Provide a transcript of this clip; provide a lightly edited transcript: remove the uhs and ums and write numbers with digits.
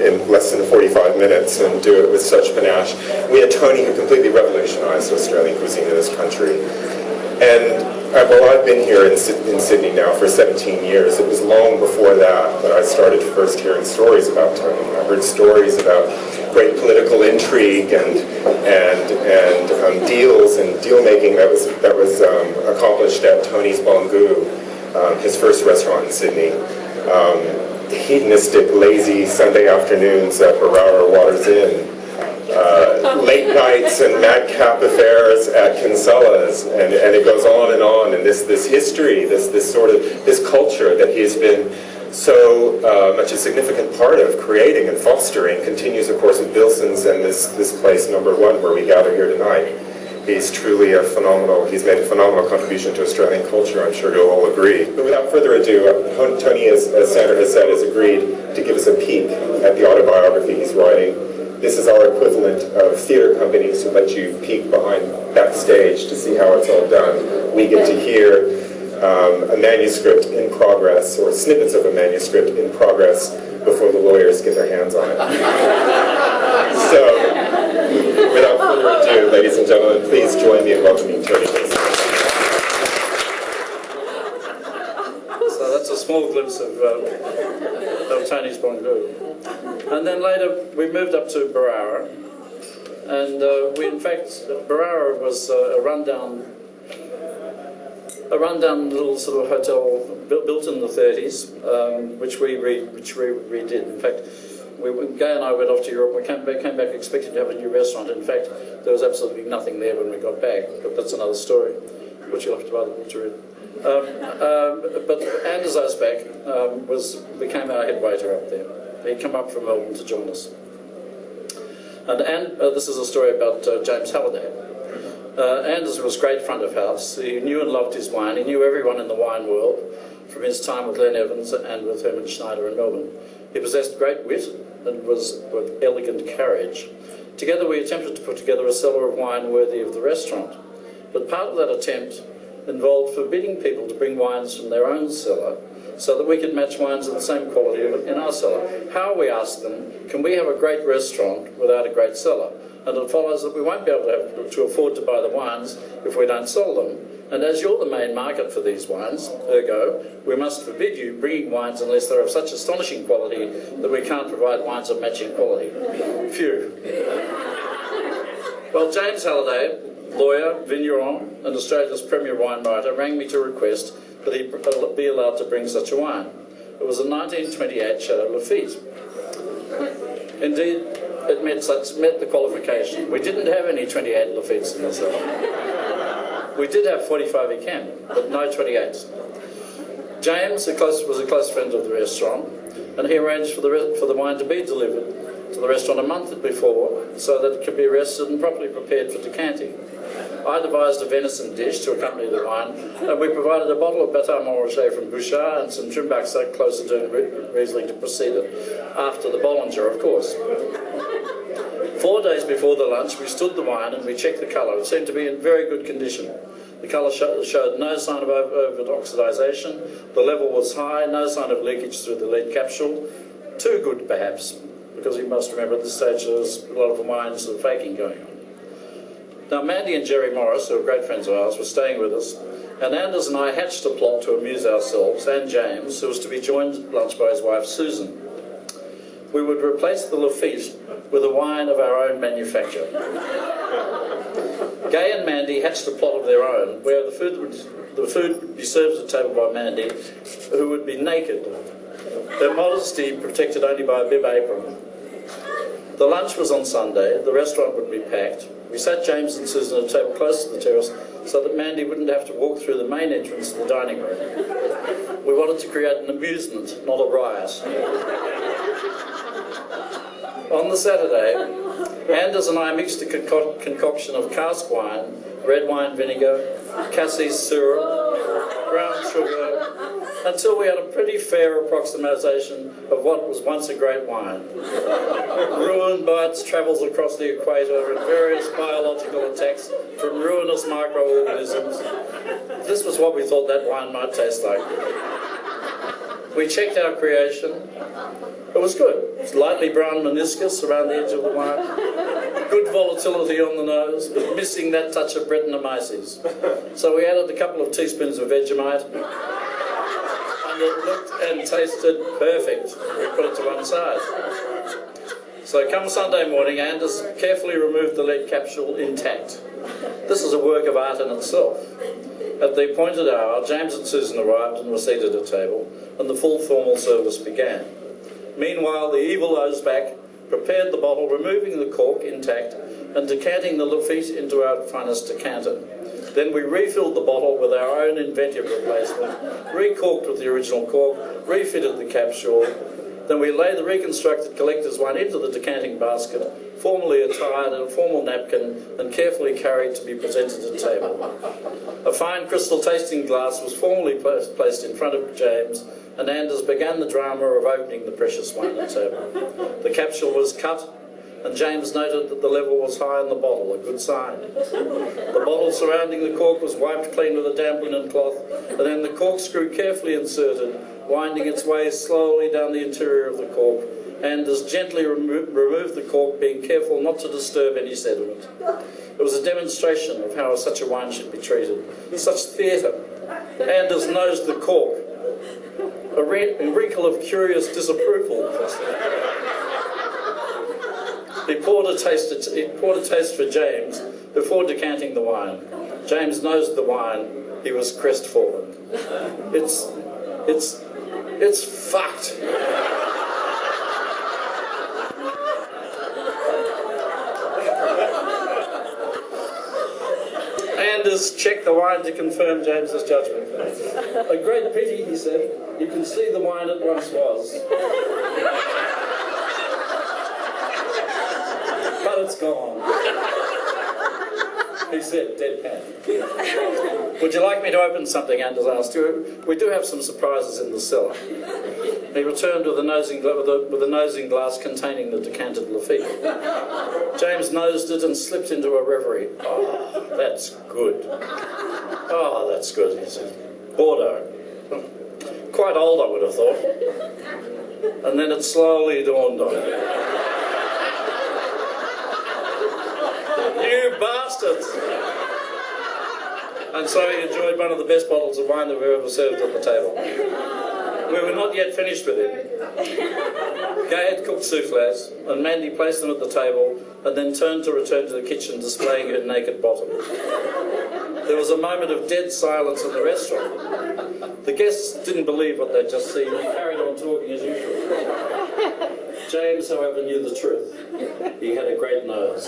in less than 45 minutes and do it with such panache. We had Tony, who completely revolutionized Australian cuisine in this country. And well, I've been here in Sydney now for 17 years. It was long before that I started first hearing stories about Tony. I heard stories about great political intrigue and deals and deal making that was accomplished at Tony's Bongu, his first restaurant in Sydney. Hedonistic, lazy Sunday afternoons at Barara Waters Inn. Late nights and madcap affairs at Kinsella's, and it goes on, and this history, this culture that he's been so much a significant part of creating and fostering continues, of course, with Bilson's and this place number 1 where we gather here tonight. He's truly he's made a phenomenal contribution to Australian culture, I'm sure you'll all agree. But without further ado, Tony, as Sandra has said, has agreed to give us a peek at the autobiography he's writing. This is our equivalent of theater companies who let you peek behind backstage to see how it's all done. We get to hear a manuscript in progress, or snippets of a manuscript in progress, before the lawyers get their hands on it. So, without further ado, ladies and gentlemen, please join me in welcoming Tony Bilson. So that's a small glimpse of Tony's Bongu. And then later we moved up to Barara, and Barara was a rundown little sort of hotel built in the 30s, which we redid. In fact, Gay and I went off to Europe. We came back expecting to have a new restaurant. In fact, there was absolutely nothing there when we got back, but that's another story, which you'll have to buy the book to read. But Anders Osbach became our head waiter up there. He'd come up from Melbourne to join us. And this is a story about James Halliday. Anders was great front of house. He knew and loved his wine. He knew everyone in the wine world from his time with Len Evans and with Herman Schneider in Melbourne. He possessed great wit and was with elegant carriage. Together we attempted to put together a cellar of wine worthy of the restaurant. But part of that attempt involved forbidding people to bring wines from their own cellar so that we could match wines of the same quality in our cellar. How, we asked them, can we have a great restaurant without a great cellar? And it follows that we won't be able to afford to buy the wines if we don't sell them. And as you're the main market for these wines, ergo, we must forbid you bringing wines unless they're of such astonishing quality that we can't provide wines of matching quality. Phew. Well, James Halliday, lawyer, vigneron, and Australia's premier wine writer, rang me to request that he be allowed to bring such a wine. It was a 1928 Chateau Lafite. Indeed, it met the qualification. We didn't have any 28 Lafittes in the cellar. We did have 45 Yquem, but no 28s. James was a close friend of the restaurant, and he arranged for the wine to be delivered to the restaurant a month before so that it could be rested and properly prepared for decanting. I devised a venison dish to accompany the wine, and we provided a bottle of Batin Montrachet from Bouchard and some Trimbaxac closer to Riesling to precede it, after the Bollinger, of course. 4 days before the lunch, we stood the wine and we checked the colour. It seemed to be in very good condition. The colour showed no sign of over-oxidisation, the level was high, no sign of leakage through the lead capsule. Too good, perhaps, because you must remember at this stage there was a lot of wine sort of faking going on. Now, Mandy and Jerry Morris, who are great friends of ours, were staying with us, and Anders and I hatched a plot to amuse ourselves and James, who was to be joined at lunch by his wife Susan. We would replace the Lafite with a wine of our own manufacture. Gay and Mandy hatched a plot of their own, where the food would be served at table by Mandy, who would be naked, her modesty protected only by a bib apron. The lunch was on Sunday, the restaurant would be packed. We sat James and Susan at a table close to the terrace so that Mandy wouldn't have to walk through the main entrance to the dining room. We wanted to create an amusement, not a riot. On the Saturday, Anders and I mixed a concoction of cask wine, red wine vinegar, cassis syrup, brown sugar, until we had a pretty fair approximation of what was once a great wine. Ruined by its travels across the equator and various biological attacks from ruinous microorganisms. This was what we thought that wine might taste like. We checked our creation. It was good. It's lightly brown meniscus around the edge of the wine. Good volatility on the nose, but missing that touch of Brettanomyces. So we added a couple of teaspoons of Vegemite, and it looked and tasted perfect. We put it to one side. So come Sunday morning, Anders carefully removed the lead capsule intact. This is a work of art in itself. At the appointed hour, James and Susan arrived and were seated at table, and the full formal service began. Meanwhile, the evil Ozbak prepared the bottle, removing the cork intact and decanting the Lafitte into our finest decanter. Then we refilled the bottle with our own inventive replacement, recorked with the original cork, refitted the capsule. Then we laid the reconstructed collector's wine into the decanting basket, formally attired in a formal napkin and carefully carried to be presented at table. A fine crystal tasting glass was formally placed in front of James, and Anders began the drama of opening the precious wine at table. The capsule was cut, and James noted that the level was high in the bottle, a good sign. The bottle surrounding the cork was wiped clean with a damp linen cloth, and then the corkscrew carefully inserted, winding its way slowly down the interior of the cork. Anders gently removed the cork, being careful not to disturb any sediment. It was a demonstration of how such a wine should be treated. Such theatre. Anders nosed the cork. A wrinkle of curious disapproval. He poured a taste for James before decanting the wine. James nosed the wine. He was crestfallen. It's fucked. Anders checked the wine to confirm James's judgment. A great pity, he said. You can see the wine it once was. But it's gone. He said, deadpan. Would you like me to open something? Anders asked. We do have some surprises in the cellar. He returned with a nosing glass containing the decanted Lafitte. James nosed it and slipped into a reverie. Oh, that's good. Oh, that's good, he said. Bordeaux. Quite old, I would have thought. And then it slowly dawned on him. You bastards! And so he enjoyed one of the best bottles of wine that we've ever served at the table. We were not yet finished with him. Gay had cooked soufflés, and Mandy placed them at the table, and then turned to return to the kitchen, displaying her naked bottom. There was a moment of dead silence in the restaurant. The guests didn't believe what they'd just seen, and carried on talking as usual. James, however, knew the truth. He had a great nose.